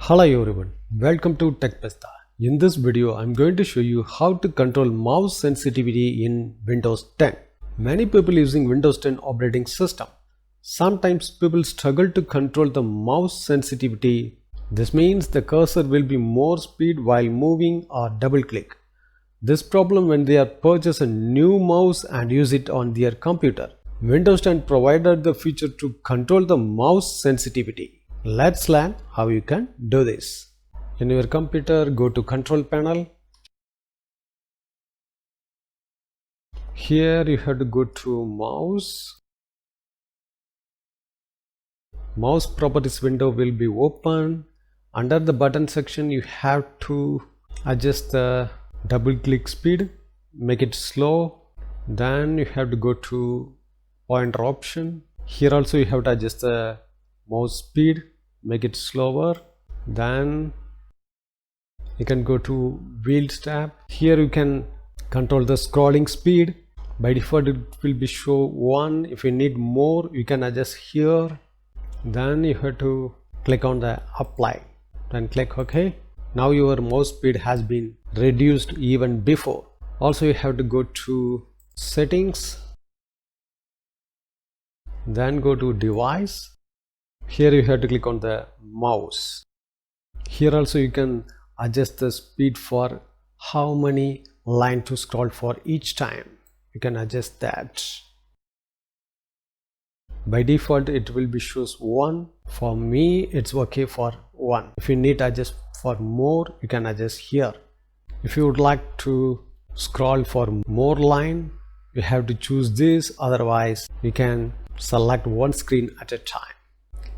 Hello everyone, welcome to TechPesta. In this video, I'm going to show you how to control mouse sensitivity in Windows 10. Many people using Windows 10 operating system. Sometimes people struggle to control the mouse sensitivity. This means the cursor will be more speed while moving or double click. This problem when they are purchase a new mouse and use it on their computer. Windows 10 provided the feature to control the mouse sensitivity. Let's learn how you can do this. In your computer, go to Control Panel. Here you have to go to Mouse. Mouse properties window will be open. Under the button section, you have to adjust the double click speed, make it slow. Then you have to go to pointer option. Here also you have to adjust the mouse speed, make it slower. Then you can go to wheels tab. Here you can control the scrolling speed. By default it will be show 1. If you need more, you can adjust here. Then you have to click on the apply, then click OK. Now your mouse speed has been reduced even before. Also you have to go to settings, then go to device. Here you have to click on the mouse. Here also you can adjust the speed for how many lines to scroll for each time. You can adjust that. By default it will be shows 1. For me it's okay for 1. If you need to adjust for more, you can adjust here. If you would like to scroll for more line, you have to choose this. Otherwise you can select one screen at a time.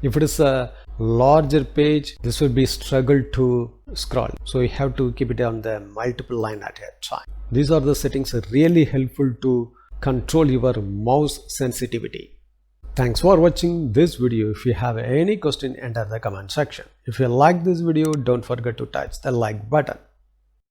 If it is a larger page, this will be struggle to scroll, so you have to keep it on the multiple line at a time. These are the settings really helpful to control your mouse sensitivity. Thanks for watching this video. If you have any question, enter the comment section. If you like this video, don't forget to touch the like button.